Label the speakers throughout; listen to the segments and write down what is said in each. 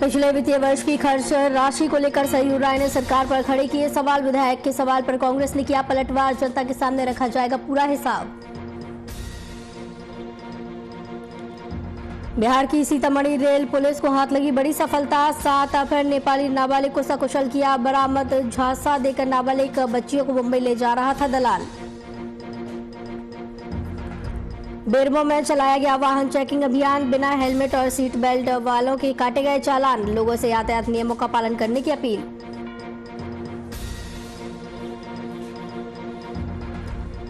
Speaker 1: पिछले वित्तीय वर्ष की खर्च राशि को लेकर सरयू राय ने सरकार पर खड़े किए सवाल। विधायक के सवाल पर कांग्रेस ने किया पलटवार। जनता के सामने रखा जाएगा पूरा हिसाब। बिहार की सीतामढ़ी रेल पुलिस को हाथ लगी बड़ी सफलता। 7 अपहरण नेपाली नाबालिग को सकुशल किया बरामद। झांसा देकर नाबालिग बच्चियों को मुंबई ले जा रहा था दलाल। बेरमो में चलाया गया वाहन चेकिंग अभियान। बिना हेलमेट और सीट बेल्ट वालों के काटे गए चालान। लोगों से यातायात नियमों का पालन करने की अपील।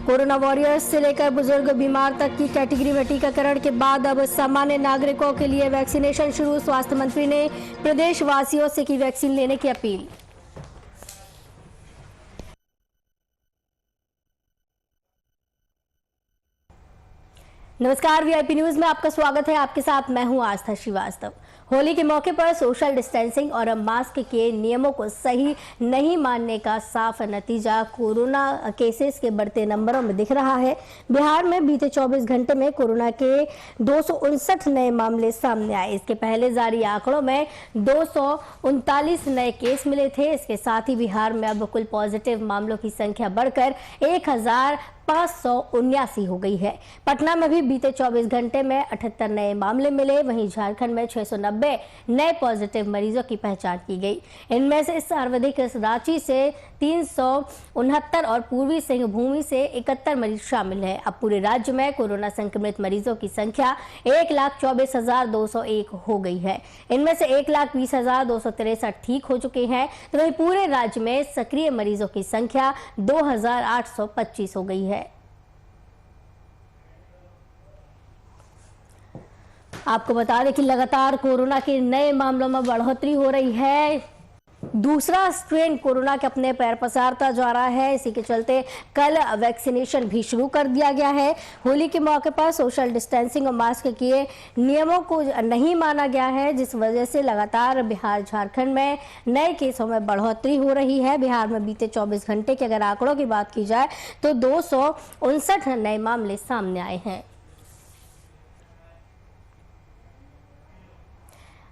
Speaker 1: कोरोना वॉरियर्स से लेकर बुजुर्ग बीमार तक की कैटेगरी में टीकाकरण के बाद अब सामान्य नागरिकों के लिए वैक्सीनेशन शुरू। स्वास्थ्य मंत्री ने प्रदेशवासियों से की वैक्सीन लेने की अपील। नमस्कार, वीआईपी न्यूज में आपका स्वागत है। आपके साथ मैं हूं आस्था श्रीवास्तव। होली के मौके पर सोशल डिस्टेंसिंग और मास्क के नियमों को सही नहीं मानने का साफ नतीजा कोरोना केसेस के बढ़ते नंबरों में दिख रहा है। बिहार में बीते 24 घंटे में कोरोना के 259 नए मामले सामने आए। इसके पहले जारी आंकड़ों में 239 नए केस मिले थे। इसके साथ ही बिहार में अब कुल पॉजिटिव मामलों की संख्या बढ़कर 1579 हो गई है। पटना में भी बीते 24 घंटे में 78 नए मामले मिले। वहीं झारखंड में 690 नए पॉजिटिव मरीजों की पहचान की गई। इनमें से सर्वाधिक रांची से 369 और पूर्वी सिंहभूम से 71 मरीज शामिल हैं। अब पूरे राज्य में कोरोना संक्रमित मरीजों की संख्या 1,24,201 हो गई है। इनमें से 1,20,263 ठीक हो चुके हैं। तो वहीं पूरे राज्य में सक्रिय मरीजों की संख्या 2,825 हो गई है। आपको बता दें कि लगातार कोरोना के नए मामलों में बढ़ोतरी हो रही है। दूसरा स्ट्रेन कोरोना के अपने पैर पसारता जा रहा है। इसी के चलते कल वैक्सीनेशन भी शुरू कर दिया गया है। होली के मौके पर सोशल डिस्टेंसिंग और मास्क के नियमों को नहीं माना गया है, जिस वजह से लगातार बिहार झारखंड में नए केसों में बढ़ोतरी हो रही है। बिहार में बीते 24 घंटे के अगर आंकड़ों की बात की जाए तो 259 नए मामले सामने आए हैं।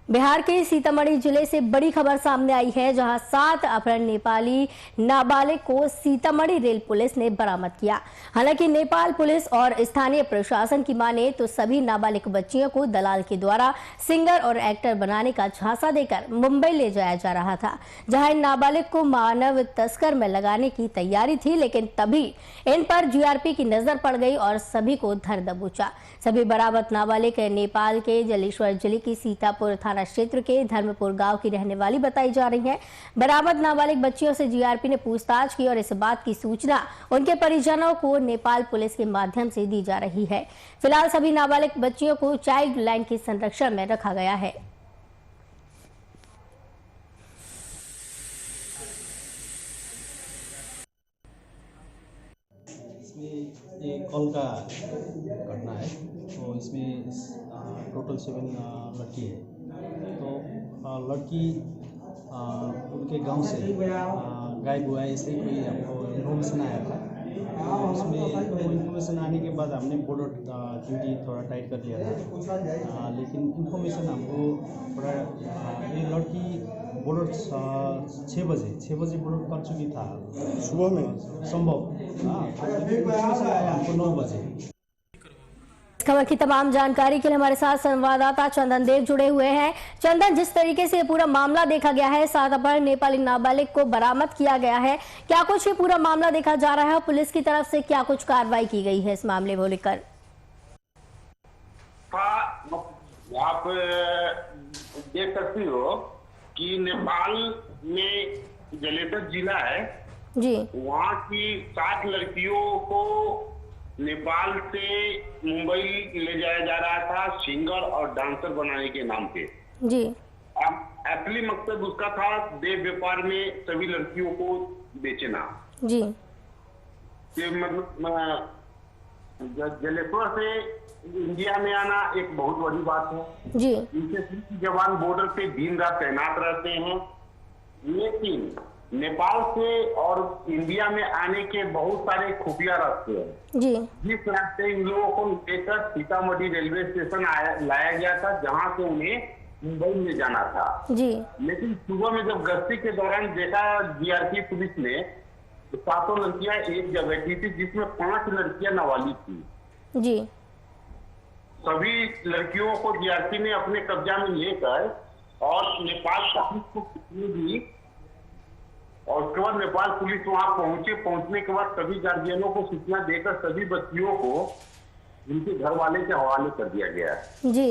Speaker 1: बिहार के सीतामढ़ी जिले से बड़ी खबर सामने आई है, जहां 7 अपहरण नेपाली नाबालिग को सीतामढ़ी रेल पुलिस ने बरामद किया। हालांकि नेपाल पुलिस और स्थानीय प्रशासन की माने तो सभी नाबालिग बच्चियों को दलाल के द्वारा सिंगर और एक्टर बनाने का झांसा देकर मुंबई ले जाया जा रहा था, जहां इन नाबालिग को मानव तस्कर में लगाने की तैयारी थी। लेकिन तभी इन पर जीआरपी की नजर पड़ गई और सभी को धर दबोचा। सभी बरामद नाबालिग नेपाल के जलेश्वर जिले की सीतापुर थाना क्षेत्र के धर्मपुर गांव की रहने वाली बताई जा रही है। बरामद नाबालिग बच्चियों से जीआरपी ने पूछताछ की और इस बात की सूचना उनके परिजनों को नेपाल पुलिस के माध्यम से दी जा रही है। फिलहाल सभी नाबालिग बच्चियों को चाइल्ड लाइन के संरक्षण में रखा गया है।
Speaker 2: ये कॉल का घटना है। तो इसमें टोटल 7 लड़की है। तो लड़की उनके गांव से गायब हुआ है, इसलिए कोई हमको इन्फॉर्मेशन आया था। तो उसमें इन्फॉर्मेशन आने के बाद हमने बॉर्डर ड्यूटी थोड़ा टाइट कर लिया था। लेकिन इन्फॉर्मेशन हमको थोड़ा ये लड़की बॉर्डर 6 बजे बॉर्डर कर चुकी था सुबह में संभव। हमको 9 बजे।
Speaker 1: खबर की तमाम जानकारी के लिए हमारे साथ संवाददाता चंदन देव जुड़े हुए हैं। चंदन, जिस तरीके से ये पूरा मामला देखा गया है, 7 अपहरण नेपाली नाबालिग को बरामद किया गया है, क्या कुछ ये पूरा मामला देखा जा रहा है? पुलिस की तरफ से क्या कुछ कार्रवाई की गई है इस मामले को लेकर?
Speaker 3: आप देख सकती हो कि नेपाल में जलेश्वर जिला है
Speaker 1: जी,
Speaker 3: वहाँ की 7 लड़कियों को नेपाल से मुंबई ले जाया जा रहा था सिंगर और डांसर बनाने के नाम पे। जी, अब असली मकसद उसका था देह व्यापार में सभी लड़कियों को बेचना। जी, ये मतलब जलेश्वर से इंडिया में आना एक बहुत बड़ी बात है। जी, इनके जवान बॉर्डर पे दिन रात तैनात रहते हैं, लेकिन नेपाल से और इंडिया में आने के बहुत सारे खुफिया रास्ते हैं। जी, जिस रास्ते इन लोगों को लेकर सीतामढ़ी रेलवे स्टेशन लाया गया था, जहां से उन्हें मुंबई में जाना था
Speaker 1: जी
Speaker 3: लेकिन सुबह में जब गश्ती के दौरान देखा जीआरपी पुलिस ने तो 7 लड़कियां एक जगह बैठी थी जिसमें 5 लड़कियां नाबालिग थी।
Speaker 1: जी
Speaker 3: सभी लड़कियों को जीआरपी ने अपने कब्जा में लेकर और नेपाल पुलिस को सूचना दी और उसके बाद नेपाल पुलिस वहां पहुंचने के बाद सभी गार्जियनों को सूचना देकर सभी बच्चियों को उनके घर वाले के हवाले कर दिया गया है।
Speaker 1: जी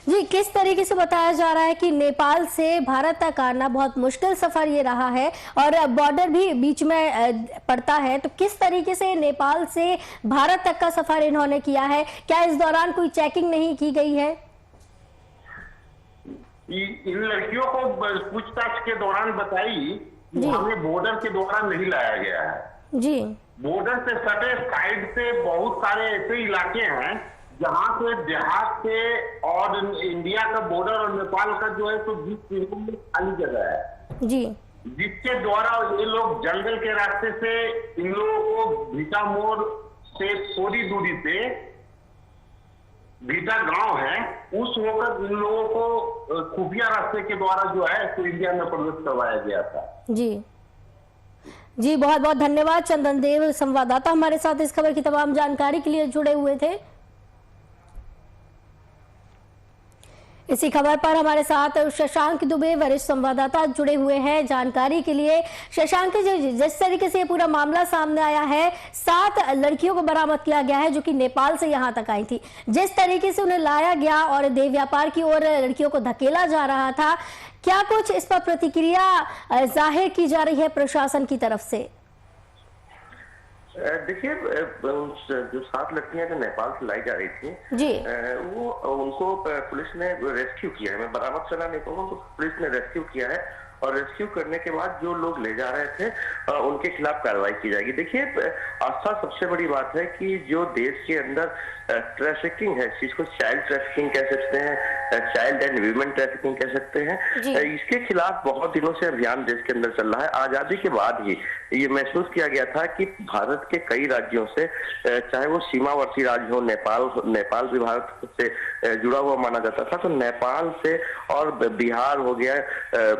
Speaker 1: जी, किस तरीके से बताया जा रहा है कि नेपाल से भारत तक आना बहुत मुश्किल सफर ये रहा है और बॉर्डर भी बीच में पड़ता है, तो किस तरीके से नेपाल से भारत तक का सफर इन्होंने किया है? क्या इस दौरान कोई चेकिंग नहीं की गई है?
Speaker 3: इन लड़कियों को पूछताछ के दौरान बताई हमें बॉर्डर के दौरान नहीं लाया गया है।
Speaker 1: जी
Speaker 3: बॉर्डर से सटे साइड से बहुत सारे ऐसे इलाके हैं जहां से देहात से और इंडिया का बॉर्डर और नेपाल का जो है तो बीच में खाली जगह है
Speaker 1: जी,
Speaker 3: जिसके द्वारा ये लोग जंगल के रास्ते से इन लोगों को भीटा मोड़ से थोड़ी दूरी पे भीटा गांव है उस होकर इन लोगों को खुफिया रास्ते के द्वारा जो है तो इंडिया में प्रवेश करवाया गया था।
Speaker 1: जी जी, बहुत बहुत धन्यवाद चंदन देव, संवाददाता हमारे साथ इस खबर की तमाम जानकारी के लिए जुड़े हुए थे। इसी खबर पर हमारे साथ शशांक दुबे वरिष्ठ संवाददाता जुड़े हुए हैं जानकारी के लिए। शशांक जी, जिस तरीके से ये पूरा मामला सामने आया है, 7 लड़कियों को बरामद किया गया है जो कि नेपाल से यहां तक आई थी, जिस तरीके से उन्हें लाया गया और देह व्यापार की ओर लड़कियों को धकेला जा रहा था, क्या कुछ इस पर प्रतिक्रिया जाहिर की जा रही है प्रशासन की तरफ से?
Speaker 4: देखिए, जो 7 लड़कियां जो नेपाल से लाई जा रही थी
Speaker 1: जी,
Speaker 4: वो उनको पुलिस ने रेस्क्यू किया है। मैं बरामद करना नहीं कहूँगा, उनको पुलिस ने रेस्क्यू किया है और रेस्क्यू करने के बाद जो लोग ले जा रहे थे उनके खिलाफ कार्रवाई की जाएगी। देखिए, आस्था सबसे बड़ी बात है कि जो देश के अंदर ट्रैफिकिंग है, चीज को चाइल्ड ट्रैफिकिंग कह सकते हैं, चाइल्ड एंड वीमेन ट्रैफिकिंग कह सकते हैं, इसके खिलाफ बहुत दिनों से अभियान देश के अंदर चल रहा है। आजादी के बाद ही ये महसूस किया गया था कि भारत के कई राज्यों से, चाहे वो सीमावर्ती राज्य हो, नेपाल भी भारत से जुड़ा हुआ माना जाता था, तो नेपाल से और बिहार हो गया,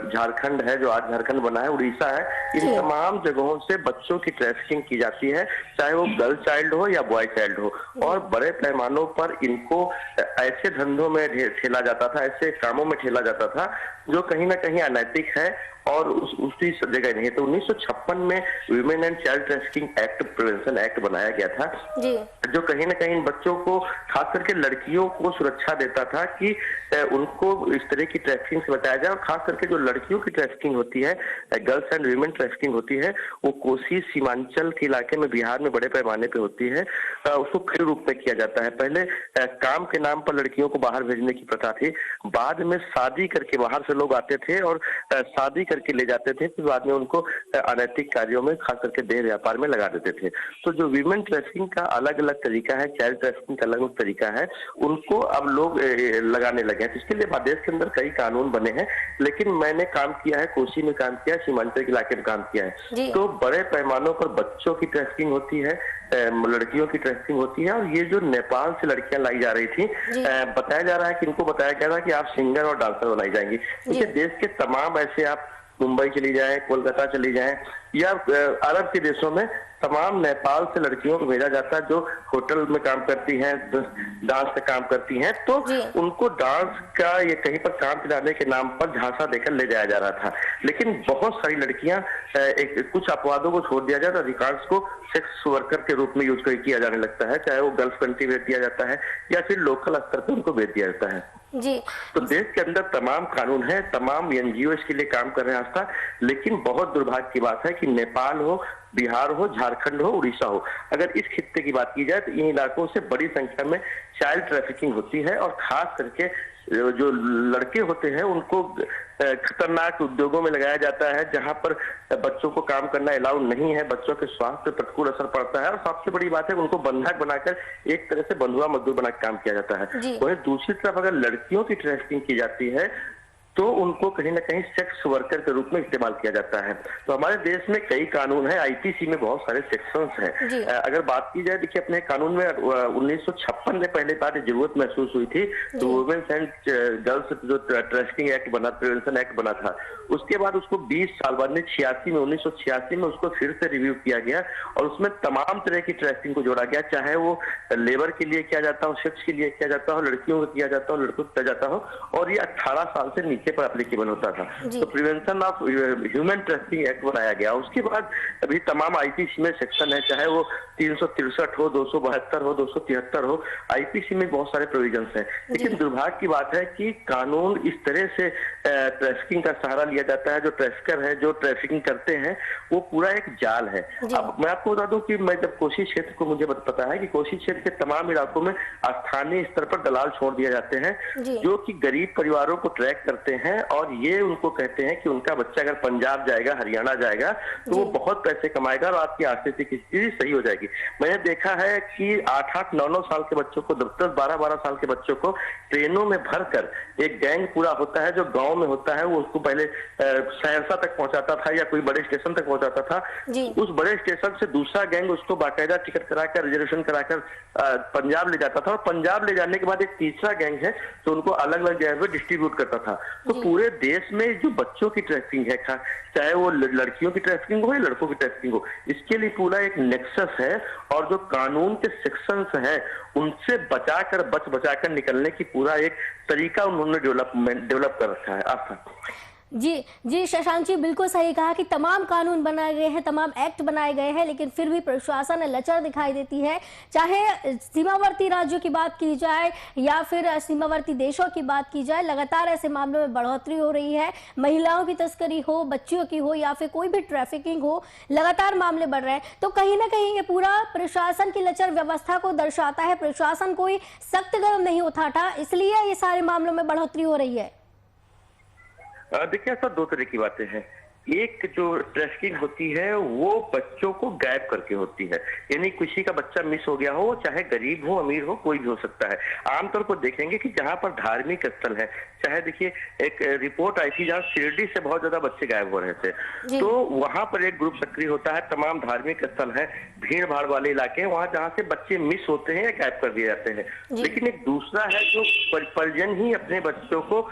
Speaker 4: झारखंड है जो आज झारखंड बना है, उड़ीसा है, इन तमाम जगहों से बच्चों की ट्रैफिकिंग की जाती है, चाहे वो गर्ल चाइल्ड हो या बॉय चाइल्ड हो, और बड़े पैमानों पर इनको ऐसे धंधों में ठेला जाता था, ऐसे कामों में ठेला जाता था जो कहीं ना कहीं अनैतिक है और उसकी जगह नहीं है। तो 1956 में women and child trafficking act, prevention act बनाया गया था जी, जो कहीं ना कहीं बच्चों को, खास करके लड़कियों को सुरक्षा देता था कि उनको इस तरह की ट्रैफिकिंग से बचाया जाए। और खास करके जो लड़कियों की ट्रैफिकिंग होती है, गर्ल्स एंड विमेन ट्रैफिकिंग होती है, वो कोसी सीमांचल के इलाके में, बिहार में बड़े पैमाने पे होती है। उसको कई रूप में किया जाता है। पहले काम के नाम पर लड़कियों को बाहर भेजने की प्रथा थी, बाद में शादी करके, बाहर से लोग आते थे और शादी करके ले जाते थे, फिर बाद में उनको अनैतिक कार्यों में, खास करके देह व्यापार में लगा देते थे। तो जो विमेन ट्रैफिकिंग का अलग अलग तरीका है, चाइल्ड ट्रैफिकिंग का अलग अलग तरीका है, उनको अब लोग लगाने लगे हैं। इसके लिए देश के अंदर कई कानून बने हैं, लेकिन मैंने काम किया है, कोसी में काम किया है, सीमांचल के इलाके में काम किया है, तो बड़े पैमानों पर बच्चों की ट्रैफिकिंग होती है, लड़कियों की ट्रैफिकिंग होती है। और ये जो नेपाल से लड़कियां लाई जा रही थी, बताया जा रहा है कि इनको बताया गया था कि आप सिंगर और डांसर बनाई जाएंगी। क्योंकि देश के तमाम, ऐसे आप मुंबई चली जाएं, कोलकाता चली जाएं या अरब के देशों में, तमाम नेपाल से लड़कियों को भेजा जाता है जो होटल में काम करती हैं, डांस का काम करती हैं, तो उनको डांस का ये कहीं पर काम दिलाने के नाम पर झांसा देकर ले जाया जा रहा था। लेकिन बहुत सारी लड़कियां, कुछ अपवादों को छोड़ दिया जाए तो अधिकांश को सेक्स वर्कर के रूप में यूज किया जाने लगता है, चाहे वो गल्फ कंट्री भेज दिया जाता है या फिर लोकल स्तर पर उनको भेज दिया जाता है जी। तो देश के अंदर तमाम कानून है, तमाम एनजीओ इसके लिए काम कर रहे हैं आस्था, लेकिन बहुत दुर्भाग्य की बात है कि नेपाल हो, बिहार हो, झारखंड हो, उड़ीसा हो, अगर इस खित्ते की बात की जाए तो इन इलाकों से बड़ी संख्या में चाइल्ड ट्रैफिकिंग होती है। और खास करके जो लड़के होते हैं उनको खतरनाक उद्योगों में लगाया जाता है, जहां पर बच्चों को काम करना अलाउ नहीं है, बच्चों के स्वास्थ्य पर प्रतिकूल असर पड़ता है। और सबसे बड़ी बात है उनको बंधक बनाकर एक तरह से बंधुआ मजदूर बनाकर काम किया जाता है। वहीं दूसरी तरफ अगर लड़कियों की ट्रैफिकिंग की जाती है तो उनको कहीं ना कहीं सेक्स वर्कर के रूप में इस्तेमाल किया जाता है। तो हमारे देश में कई कानून है, आईपीसी में बहुत सारे सेक्शंस हैं। अगर बात की जाए, देखिए अपने कानून में 1956 में पहले बार जरूरत महसूस हुई थी, तो वुमेन्स एंड गर्ल्स जो ट्रैफिकिंग एक्ट बना, प्रिवेंशन एक्ट बना था, उसके बाद उसको 20 साल बाद में 1986 में उसको फिर से रिव्यू किया गया और उसमें तमाम तरह की ट्रैफिकिंग को जोड़ा गया, चाहे वो लेबर के लिए किया जाता हो, सेक्स के लिए किया जाता हो, लड़कियों को किया जाता हो, लड़कों को किया जाता हो, और ये 18 साल से नीचे पर एप्लीकेबल होता था। तो prevention of human trafficking act बनाया गया। उसके बाद अभी तमाम आईपीसी में सेक्शन है, चाहे वो 363 हो, 272 हो, 273 हो, आईपीसी में बहुत सारे प्रोविजंस हैं। लेकिन दुर्भाग्य की बात है कि कानून इस तरह से ट्रैफिकिंग का सहारा लिया जाता है। जो ट्रैफिकर है, जो ट्रैफिकिंग करते हैं, वो पूरा एक जाल है। अब मैं आपको बता दूं कि मैं जब कोसी क्षेत्र को मुझे पता है कि कोसी क्षेत्र के तमाम इलाकों में स्थानीय स्तर पर दलाल छोड़ दिए जाते हैं, जो कि गरीब परिवारों को ट्रैक करते हैं और ये उनको कहते हैं कि उनका बच्चा अगर पंजाब जाएगा, हरियाणा जाएगा, तो वो बहुत पैसे कमाएगा और आपकी आर्थिक स्थिति सही हो जाएगी। मैंने देखा है कि 8-8, 9-9 साल के बच्चों को, 10-10, 12-12 साल के बच्चों को ट्रेनों में भरकर एक गैंग पूरा होता है जो गांव में होता है, वो उसको पहले सहरसा तक पहुंचाता था या कोई बड़े स्टेशन तक पहुंचाता था। उस बड़े स्टेशन से दूसरा गैंग उसको बाकायदा टिकट कराकर, रिजर्वेशन कराकर पंजाब ले जाता था और पंजाब ले जाने के बाद एक तीसरा गैंग है तो उनको अलग अलग जगह पे डिस्ट्रीब्यूट करता था। तो पूरे देश में जो बच्चों की ट्रैफिकिंग है, चाहे वो लड़कियों की ट्रैफिकिंग हो या लड़कों की ट्रैफिकिंग हो, इसके लिए पूरा एक नेक्सस है और जो कानून के सेक्शंस हैं उनसे बचाकर निकलने की पूरा एक तरीका उन्होंने डेवलप कर रखा है। आप
Speaker 1: जी शशांक जी, बिल्कुल सही कहा कि तमाम कानून बनाए गए हैं, तमाम एक्ट बनाए गए हैं, लेकिन फिर भी प्रशासन लचर दिखाई देती है। चाहे सीमावर्ती राज्यों की बात की जाए या फिर सीमावर्ती देशों की बात की जाए, लगातार ऐसे मामलों में बढ़ोतरी हो रही है। महिलाओं की तस्करी हो, बच्चियों की हो या फिर कोई भी ट्रैफिकिंग हो, लगातार मामले बढ़ रहे हैं। तो कहीं ना कहीं ये पूरा प्रशासन की लचर व्यवस्था को दर्शाता है। प्रशासन कोई सख्त कदम नहीं उठाता, इसलिए ये सारे मामलों में बढ़ोतरी हो रही है।
Speaker 4: देखिए, ऐसा दो तरह की बातें हैं। एक जो ट्रैफिकिंग होती है वो बच्चों को गायब करके होती है, यानी किसी का बच्चा मिस हो गया हो, चाहे गरीब हो, अमीर हो, कोई भी हो सकता है। आमतौर पर देखेंगे कि जहां पर धार्मिक स्थल है, चाहे देखिए एक रिपोर्ट आई थी जहां शिरडी से बहुत ज्यादा बच्चे गायब हो रहे थे, तो वहां पर एक ग्रुप सक्रिय होता है। तमाम धार्मिक स्थल है, भीड़ भाड़ वाले इलाके हैं, वहां जहां से बच्चे मिस होते हैं या गायब कर दिए जाते हैं। लेकिन एक दूसरा है जो परिजन ही अपने बच्चों को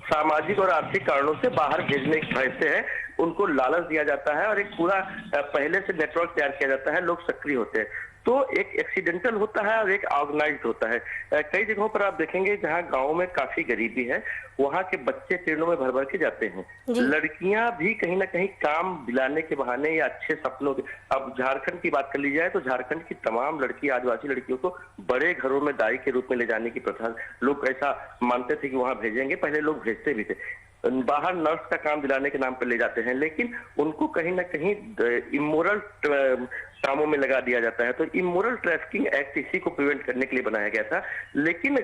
Speaker 4: सामाजिक और आर्थिक कारणों से बाहर भेजते हैं, उनको लालच दिया जाता है और एक पूरा पहले से नेटवर्क तैयार किया जाता है, लोग सक्रिय होते हैं। तो एक एक्सीडेंटल होता है और एक ऑर्गेनाइज्ड होता है। कई जगहों पर आप देखेंगे जहां गांव में काफी गरीबी है, वहां के बच्चे ट्रेनों में भर भर के जाते हैं। लड़कियां भी कहीं ना कहीं काम दिलाने के बहाने या अच्छे सपनों के, अब झारखंड की बात कर ली जाए तो झारखंड की तमाम लड़की, आदिवासी लड़कियों को बड़े घरों में दाई के रूप में ले जाने की प्रथा, लोग ऐसा मानते थे कि वहां भेजेंगे, पहले लोग भेजते भी थे। बाहर नर्स का काम दिलाने के नाम पर ले जाते हैं, लेकिन उनको कहीं ना कहीं इमोरल कामों में लगा दिया जाता है। तो इमोरल ट्रैफिकिंग एक्ट इसी को प्रिवेंट करने के लिए बनाया गया था। लेकिन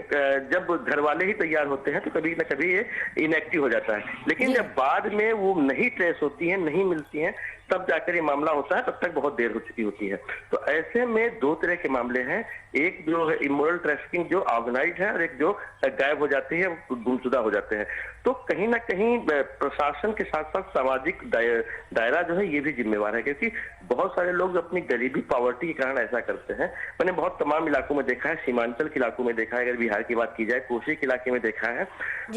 Speaker 4: जब घर वाले ही तैयार होते हैं तो कभी ना कभी ये इनएक्टिव हो जाता है। लेकिन जब बाद में वो नहीं ट्रेस होती है, नहीं मिलती हैं, तब जाकर ये मामला होता है, तब तक बहुत देर हो चुकी होती है। तो ऐसे में दो तरह के मामले हैं, एक जो है इमोरल ट्रैफिकिंग जो ऑर्गेनाइज्ड है और एक जो गायब हो जाती है, गुमशुदा हो जाते हैं। तो कहीं ना कहीं प्रशासन के साथ साथ सामाजिक दायरा जो है ये भी जिम्मेवार है, क्योंकि बहुत सारे लोग अपनी गरीबी, पावर्टी के कारण ऐसा करते हैं। मैंने बहुत तमाम इलाकों में देखा है, सीमांचल के इलाकों में देखा है, अगर बिहार की बात की जाए कोसी के इलाके में देखा है,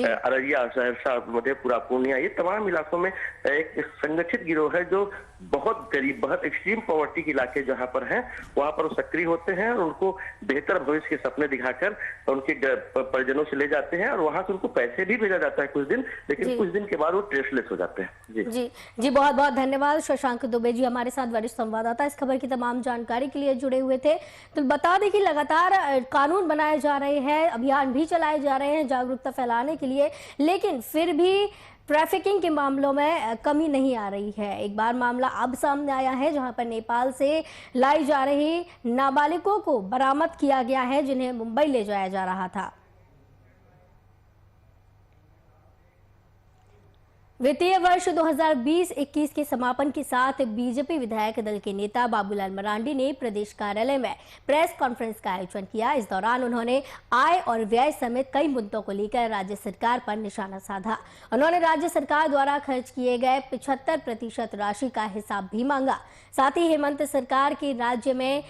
Speaker 4: अररिया, सहरसा, मधेपुरा, पूर्णिया, ये तमाम इलाकों में एक संगठित गिरोह है जो बहुत गरीब, बहुत एक्सट्रीम पॉवर्टी के इलाके जहां पर हैं, वहां पर वो सक्रिय होते हैं और उनको बेहतर भविष्य के सपने दिखाकर उनके परिजनों से ले जाते हैं और वहां से उनको पैसे भी भेजा जाता है कुछ दिन, लेकिन कुछ दिन के बाद वो ट्रेसलेस हो जाते हैं।
Speaker 1: जी बहुत बहुत धन्यवाद शशांक दुबे जी, हमारे साथ वरिष्ठ संवाददाता इस खबर की तमाम जानकारी के लिए जुड़े हुए थे। तो बता दें कि लगातार कानून बनाए जा रहे हैं, अभियान भी चलाए जा रहे हैं जागरूकता फैलाने के लिए, लेकिन फिर भी ट्रैफिकिंग के मामलों में कमी नहीं आ रही है। एक बार मामला अब सामने आया है जहां पर नेपाल से लाई जा रही नाबालिगों को बरामद किया गया है, जिन्हें मुंबई ले जाया जा रहा था। वित्तीय वर्ष 2020-21 के समापन के साथ बीजेपी विधायक दल के नेता बाबूलाल मरांडी ने प्रदेश कार्यालय में प्रेस कॉन्फ्रेंस का आयोजन किया। इस दौरान उन्होंने आय और व्यय समेत कई मुद्दों को लेकर राज्य सरकार पर निशाना साधा। उन्होंने राज्य सरकार द्वारा खर्च किए गए 75% राशि का हिसाब भी मांगा। साथ ही हेमंत सरकार के राज्य में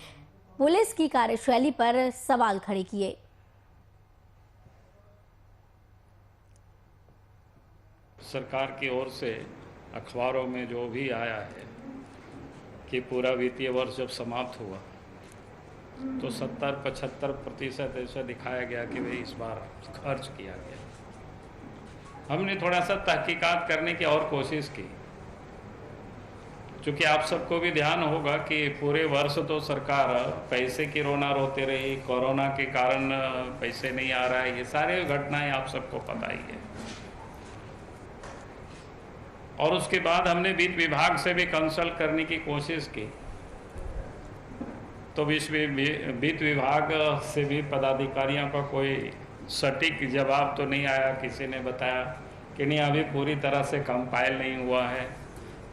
Speaker 1: पुलिस की कार्यशैली पर सवाल खड़े किए।
Speaker 5: सरकार की ओर से अखबारों में जो भी आया है कि पूरा वित्तीय वर्ष जब समाप्त हुआ तो 70-75% ऐसा दिखाया गया कि भाई इस बार खर्च किया गया। हमने थोड़ा सा तहकीकात करने की और कोशिश की, क्योंकि आप सबको भी ध्यान होगा कि पूरे वर्ष तो सरकार पैसे की रोना रोते रही, कोरोना के कारण पैसे नहीं आ रहा है, ये सारे घटनाएं आप सबको पता ही है। और उसके बाद हमने वित्त विभाग से भी कंसल्ट करने की कोशिश की, तो वित्त विभाग से भी पदाधिकारियों का कोई सटीक जवाब तो नहीं आया। किसी ने बताया कि नहीं, अभी पूरी तरह से कंपाइल नहीं हुआ है,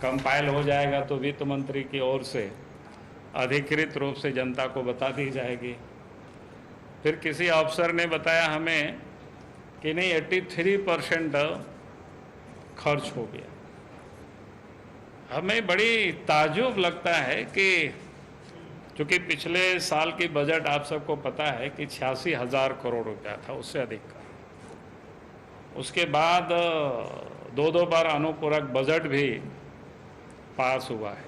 Speaker 5: कंपाइल हो जाएगा तो वित्त मंत्री की ओर से अधिकृत रूप से जनता को बता दी जाएगी। फिर किसी अफसर ने बताया हमें कि नहीं, 83% खर्च हो गया। हमें बड़ी ताज्जुब लगता है कि चूँकि पिछले साल की बजट आप सबको पता है कि 86,000 करोड़ रुपया था, उससे अधिक का। उसके बाद दो बार अनुपूरक बजट भी पास हुआ है।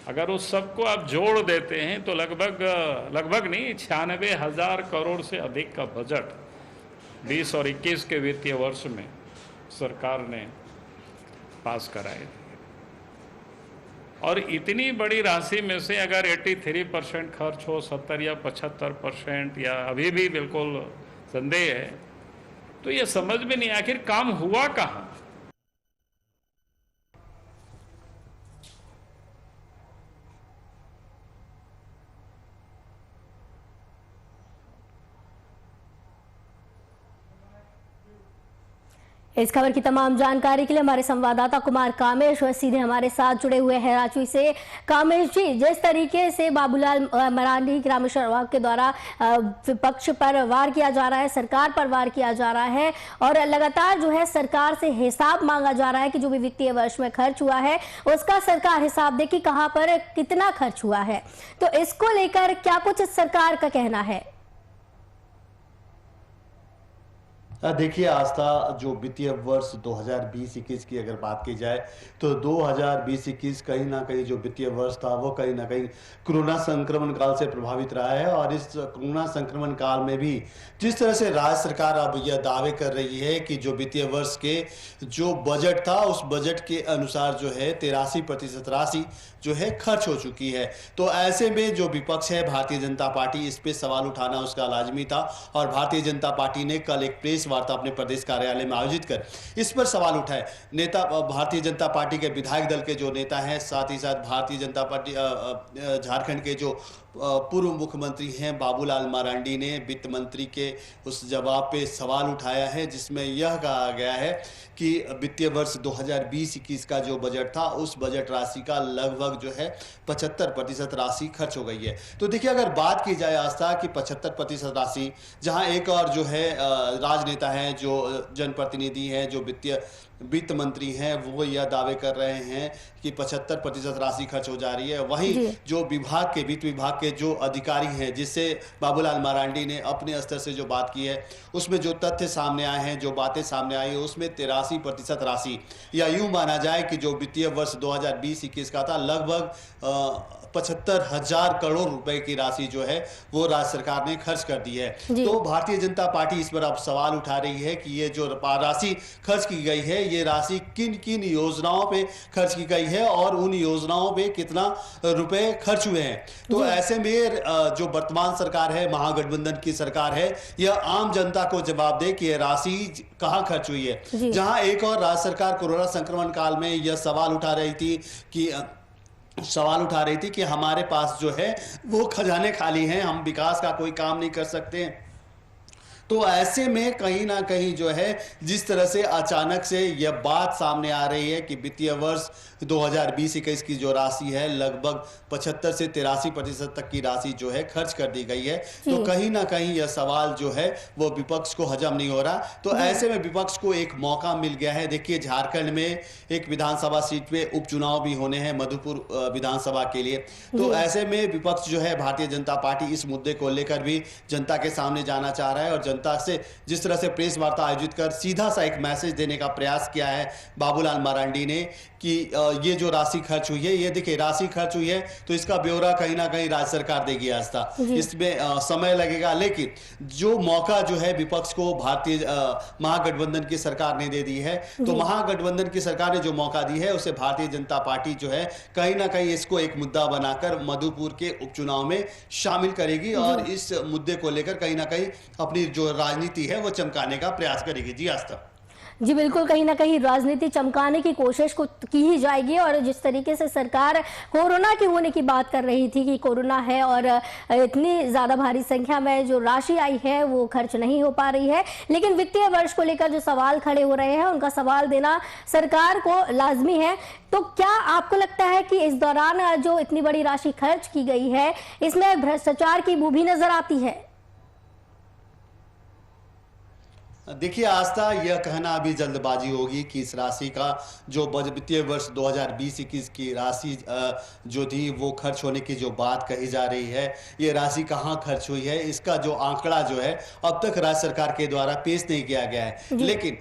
Speaker 5: अगर उस सबको आप जोड़ देते हैं तो लगभग नहीं, 96,000 करोड़ से अधिक का बजट 20 और 21 के वित्तीय वर्ष में सरकार ने पास कराए थे। और इतनी बड़ी राशि में से अगर 83% खर्च हो, 70 या 75% या अभी भी बिल्कुल संदेह है, तो ये समझ में नहीं आखिर काम हुआ कहाँ।
Speaker 1: इस खबर की तमाम जानकारी के लिए हमारे संवाददाता कुमार कामेश सीधे हमारे साथ जुड़े हुए हैं रांची से। कामेश जी, जिस तरीके से बाबूलाल मरांडी ग्रामीण विभाग के द्वारा विपक्ष पर वार किया जा रहा है, सरकार पर वार किया जा रहा है और लगातार जो है सरकार से हिसाब मांगा जा रहा है कि जो भी वित्तीय वर्ष में खर्च हुआ है उसका सरकार हिसाब दे कि कहां पर कितना खर्च हुआ है, तो इसको लेकर क्या कुछ सरकार का कहना है?
Speaker 6: देखिए आस्था, जो वित्तीय वर्ष 2020-21 की अगर बात की जाए तो 2020-21 कहीं ना कहीं जो वित्तीय वर्ष था वो कहीं ना कहीं कोरोना संक्रमण काल से प्रभावित रहा है। और इस कोरोना संक्रमण काल में भी जिस तरह से राज्य सरकार अब यह दावे कर रही है कि जो वित्तीय वर्ष के जो बजट था उस बजट के अनुसार जो है 83% राशि जो है खर्च हो चुकी है, तो ऐसे में जो विपक्ष है भारतीय जनता पार्टी, इस पे सवाल उठाना उसका लाजमी था। और भारतीय जनता पार्टी ने कल एक प्रेस वार्ता अपने प्रदेश कार्यालय में आयोजित कर इस पर सवाल उठाए। नेता भारतीय जनता पार्टी के विधायक दल के जो नेता हैं, साथ ही साथ भारतीय जनता पार्टी झारखंड के जो पूर्व मुख्यमंत्री हैं बाबूलाल मरांडी ने वित्त मंत्री के उस जवाब पे सवाल उठाया है, जिसमें यह कहा गया है कि वित्तीय वर्ष 2020-21 का जो बजट था उस बजट राशि का लगभग जो है 75% राशि खर्च हो गई है। तो देखिए, अगर बात की जाए आस्था की 75% राशि, जहां एक और जो है राजनेता हैं, जो जनप्रतिनिधि हैं, जो वित्त मंत्री हैं, वो यह दावे कर रहे हैं कि 75% राशि खर्च हो जा रही है। वहीं जो वित्त विभाग के जो अधिकारी हैं, जिससे बाबूलाल मरांडी ने अपने स्तर से जो बात की है, उसमें जो तथ्य सामने आए हैं, जो बातें सामने आई है, उसमें 83% राशि, या यूं माना जाए कि जो वित्तीय वर्ष 2020-21 का था लगभग 75,000 करोड़ रुपए की राशि जो है वो राज्य सरकार ने खर्च कर दी है। तो भारतीय जनता पार्टी इस पर अब सवाल उठा रही है कि ये जो राशि खर्च की गई है, ये राशि किन किन योजनाओं पे खर्च की गई है और उन योजनाओं पे कितना रुपए खर्च हुए हैं। तो ऐसे में जो वर्तमान सरकार है, महागठबंधन की सरकार है, यह आम जनता को जवाब दे कि यह राशि कहां खर्च हुई है। जहां एक और राज्य सरकार कोरोना संक्रमण काल में यह सवाल उठा रही थी कि हमारे पास जो है वो खजाने खाली हैं, हम विकास का कोई काम नहीं कर सकते। तो ऐसे में कहीं ना कहीं जो है जिस तरह से अचानक से यह बात सामने आ रही है कि वित्तीय वर्ष 2020-21 की जो राशि है लगभग 75 से 83% तक की राशि जो है खर्च कर दी गई है, तो कहीं ना कहीं यह सवाल जो है वो विपक्ष को हजम नहीं हो रहा। तो ऐसे में विपक्ष को एक मौका मिल गया है। देखिए झारखंड में एक विधानसभा सीट पे उपचुनाव भी होने हैं, मधुपुर विधानसभा के लिए। तो ऐसे में विपक्ष जो है भारतीय जनता पार्टी इस मुद्दे को लेकर भी जनता के सामने जाना चाह रहा है और जनता से जिस तरह से प्रेस वार्ता आयोजित कर सीधा सा एक मैसेज देने का प्रयास किया है बाबूलाल मरांडी ने कि ये जो राशि खर्च हुई है, ये देखिए राशि खर्च हुई है तो इसका ब्यौरा कहीं ना कहीं राज्य सरकार देगी आस्था, इसमें समय लगेगा। लेकिन जो मौका जो है विपक्ष को भारतीय महागठबंधन की सरकार ने दे दी है, तो महागठबंधन की सरकार ने जो मौका दी है उसे भारतीय जनता पार्टी जो है कहीं ना कहीं इसको एक मुद्दा बनाकर मधुपुर के उपचुनाव में शामिल करेगी और इस मुद्दे को लेकर कहीं ना कहीं अपनी जो राजनीति है वो चमकाने का प्रयास करेगी। जी आस्था।
Speaker 1: जी बिल्कुल, कहीं ना कहीं राजनीति चमकाने की कोशिश को की ही जाएगी। और जिस तरीके से सरकार कोरोना के होने की बात कर रही थी कि कोरोना है और इतनी ज़्यादा भारी संख्या में जो राशि आई है वो खर्च नहीं हो पा रही है, लेकिन वित्तीय वर्ष को लेकर जो सवाल खड़े हो रहे हैं उनका सवाल देना सरकार को लाजमी है। तो क्या आपको लगता है कि इस दौरान जो इतनी बड़ी राशि खर्च की गई है इसमें भ्रष्टाचार की बू भी नजर आती है?
Speaker 6: देखिए आस्था, यह कहना अभी जल्दबाजी होगी कि इस राशि का जो वित्तीय वर्ष 2020-21 की राशि जो थी वो खर्च होने की जो बात कही जा रही है, ये राशि कहाँ खर्च हुई है, इसका जो आंकड़ा जो है अब तक राज्य सरकार के द्वारा पेश नहीं किया गया है। लेकिन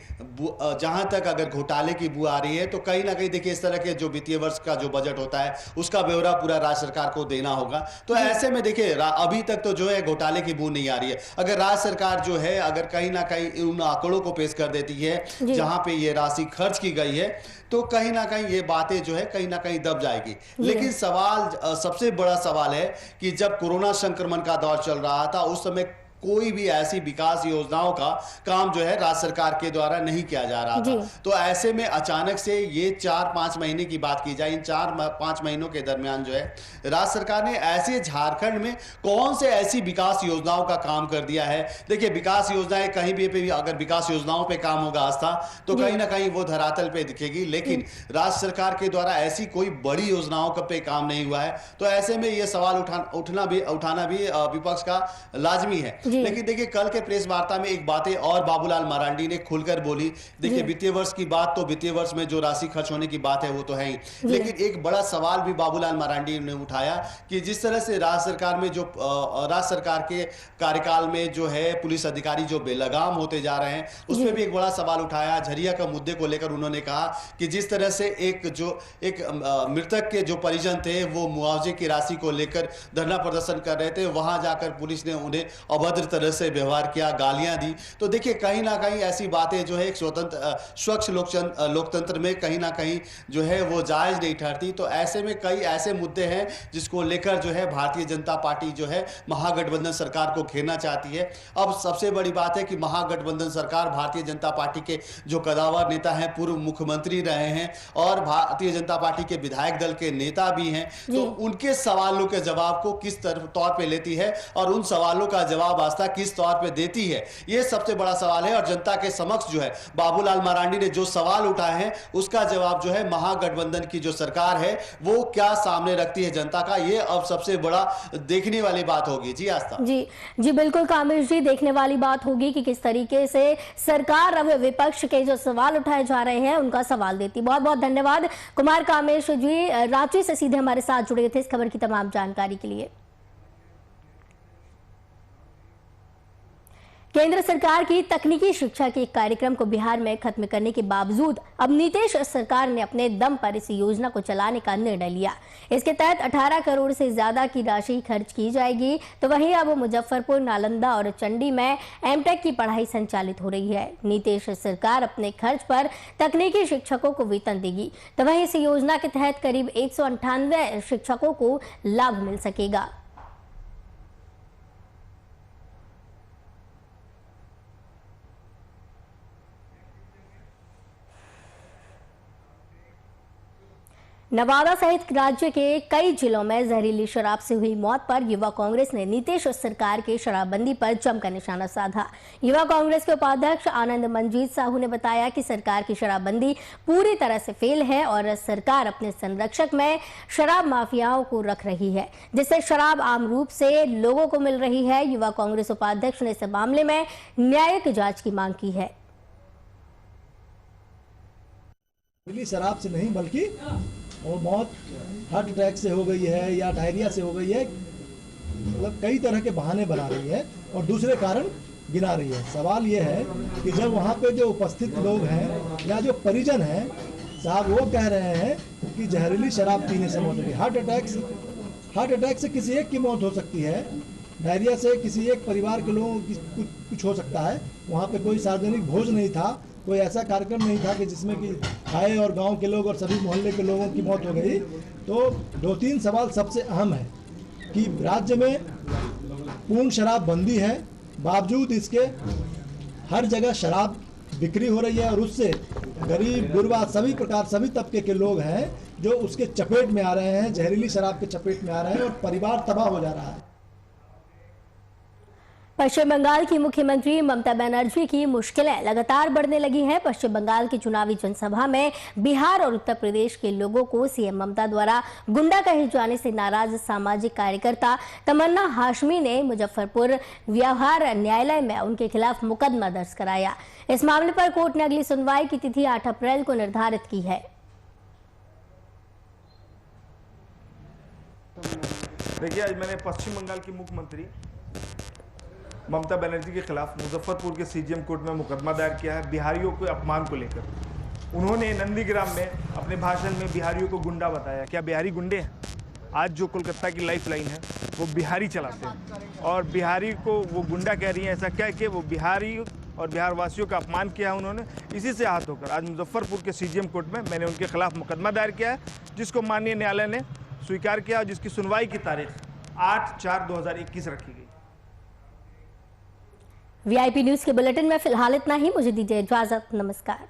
Speaker 6: जहां तक अगर घोटाले की बू आ रही है तो कहीं ना कहीं देखिए इस तरह के जो वित्तीय वर्ष का जो बजट होता है उसका ब्यौरा पूरा राज्य सरकार को देना होगा। तो ऐसे में देखिए अभी तक तो जो है घोटाले की बू नहीं आ रही है। अगर राज्य सरकार जो है अगर कहीं ना कहीं उन आंकड़ों को पेश कर देती है जहां पे ये राशि खर्च की गई है, तो कहीं ना कहीं ये बातें जो है कहीं ना कहीं दब जाएगी। लेकिन सवाल सबसे बड़ा सवाल है कि जब कोरोना संक्रमण का दौर चल रहा था उस समय कोई भी ऐसी विकास योजनाओं का काम जो है राज्य सरकार के द्वारा नहीं किया जा रहा था। तो ऐसे में अचानक से ये 4-5 महीने की बात की जाए, इन 4-5 महीनों के दरमियान जो है राज्य सरकार ने ऐसे झारखंड में कौन से ऐसी विकास योजनाओं का काम कर दिया है। देखिए विकास योजनाएं कहीं भी अगर विकास योजनाओं पे काम होगा आस्था तो कहीं ना कहीं वो धरातल पे दिखेगी, लेकिन राज्य सरकार के द्वारा ऐसी कोई बड़ी योजनाओं पे काम नहीं हुआ है। तो ऐसे में ये सवाल उठाना भी विपक्ष का लाजमी है। लेकिन देखिए कल के प्रेस वार्ता में एक बातें और बाबूलाल मरांडी ने खुलकर बोली। देखिए वित्तीय वर्ष की बात तो वित्तीय वर्ष में जो राशि खर्च होने की बात है वो तो है ही, लेकिन एक बड़ा सवाल भी बाबूलाल मरांडी ने उठाया कि जिस तरह से राज्य सरकार में जो राज्य सरकार के कार्यकाल में जो है पुलिस अधिकारी जो बेलगाम होते जा रहे हैं उसमें भी एक बड़ा सवाल उठाया। झरिया का मुद्दे को लेकर उन्होंने कहा कि जिस तरह से एक मृतक के जो परिजन थे वो मुआवजे की राशि को लेकर धरना प्रदर्शन कर रहे थे, वहां जाकर पुलिस ने उन्हें अभद्र तरह से व्यवहार किया, गालियां दी। तो देखिए कहीं ना कहीं ऐसी बातें जो है एक स्वच्छ लोकतंत्र में कहीं ना कहीं जो है वो जायज नहीं ठहरती। तो ऐसे में कई ऐसे मुद्दे हैं जिसको लेकर जो है भारतीय जनता पार्टी जो है महागठबंधन सरकार को घेरना चाहती है। अब सबसे बड़ी बात है कि महागठबंधन सरकार भारतीय जनता पार्टी के जो कदावर नेता हैं, पूर्व मुख्यमंत्री रहे हैं और भारतीय जनता पार्टी के विधायक दल के नेता भी हैं, तो उनके सवालों के जवाब को किस तौर पे लेती है और उन सवालों का जवाब आस्था किस तौर पे देती है, ये सबसे बड़ा सवाल है। और जनता के समक्ष जो है बाबूलाल मरांडी ने जो सवाल उठाए हैं उसका जवाब जो है महागठबंधन की जो सरकार है वो क्या सामने रखती है जनता का, ये अब सबसे बड़ा देखने वाली बात होगी। जी आस्था।
Speaker 1: जी बिल्कुल कामेश जी, देखने वाली बात होगी कि किस तरीके से सरकार अब विपक्ष के जो सवाल उठाए जा रहे हैं उनका सवाल देती। बहुत बहुत धन्यवाद कुमार कामेश जी, रांची से सीधे हमारे साथ जुड़े थे इस खबर की तमाम जानकारी के लिए। केंद्र सरकार की तकनीकी शिक्षा के कार्यक्रम को बिहार में खत्म करने के बावजूद अब नीतीश सरकार ने अपने दम पर इस योजना को चलाने का निर्णय लिया। इसके तहत 18 करोड़ से ज्यादा की राशि खर्च की जाएगी। तो वहीं अब मुजफ्फरपुर, नालंदा और चंडी में एमटेक की पढ़ाई संचालित हो रही है। नीतीश सरकार अपने खर्च पर तकनीकी शिक्षकों को वेतन देगी। तो वहीं इस योजना के तहत करीब 198 शिक्षकों को लाभ मिल सकेगा। नवादा सहित राज्य के कई जिलों में जहरीली शराब से हुई मौत पर युवा कांग्रेस ने नीतीश सरकार के शराबबंदी पर जमकर निशाना साधा। युवा कांग्रेस के उपाध्यक्ष आनंद मंजीत साहू ने बताया कि सरकार की शराबबंदी पूरी तरह से फेल है और सरकार अपने संरक्षक में शराब माफियाओं को रख रही है, जिससे शराब आम रूप से लोगों को मिल रही है। युवा कांग्रेस उपाध्यक्ष ने इस मामले में न्यायिक जांच की मांग की है।
Speaker 7: शराब से नहीं बल्कि और मौत हार्ट अटैक से हो गई है या डायरिया से हो गई है, मतलब कई तरह के बहाने बना रही है और दूसरे कारण गिना रही है। सवाल ये है कि जब वहाँ पे जो उपस्थित लोग हैं या जो परिजन हैं साहब, वो कह रहे हैं कि जहरीली शराब पीने से मौत होगी। हार्ट अटैक से किसी एक की मौत हो सकती है, डायरिया से किसी एक परिवार के लोगों की कुछ हो सकता है। वहाँ पे कोई सार्वजनिक भोज नहीं था, कोई ऐसा कार्यक्रम नहीं था कि जिसमें कि आए और गांव के लोग और सभी मोहल्ले के लोगों की मौत हो गई। तो 2-3 सवाल सबसे अहम है कि राज्य में पूर्ण शराब बंदी है, बावजूद इसके हर जगह शराब बिक्री हो रही है और उससे गरीब गुरबा सभी प्रकार सभी तबके के लोग हैं जो उसके चपेट में आ रहे हैं, जहरीली शराब के चपेट में आ रहे हैं और परिवार तबाह हो जा रहा है।
Speaker 1: पश्चिम बंगाल की मुख्यमंत्री ममता बनर्जी की मुश्किलें लगातार बढ़ने लगी हैं। पश्चिम बंगाल की चुनावी जनसभा में बिहार और उत्तर प्रदेश के लोगों को सीएम ममता द्वारा गुंडा कहे जाने से नाराज सामाजिक कार्यकर्ता तमन्ना हाशमी ने मुजफ्फरपुर व्यवहार न्यायालय में उनके खिलाफ मुकदमा दर्ज कराया। इस मामले पर कोर्ट ने अगली सुनवाई की तिथि 8 अप्रैल को निर्धारित की है।
Speaker 8: देखिए, आज मैंने पश्चिम बंगाल की मुख्यमंत्री ममता बनर्जी के खिलाफ मुजफ्फरपुर के सीजीएम कोर्ट में मुकदमा दायर किया है बिहारियों के अपमान को लेकर। उन्होंने नंदीग्राम में अपने भाषण में बिहारियों को गुंडा बताया। क्या बिहारी गुंडे हैं? आज जो कोलकाता की लाइफलाइन है वो बिहारी चलाते हैं और बिहारी को वो गुंडा कह रही हैं। ऐसा क्या कि वो बिहारी और बिहार वासियों का अपमान किया उन्होंने। इसी से आहत होकर आज मुजफ्फरपुर के सीजीएम कोर्ट में मैंने उनके खिलाफ मुकदमा दायर किया है, जिसको माननीय न्यायालय ने स्वीकार किया और जिसकी सुनवाई की तारीख 8/4/2021 रखी गई।
Speaker 1: वीआईपी न्यूज के बुलेटिन में फिलहाल इतना ही। मुझे दीजिए इजाजत। नमस्कार।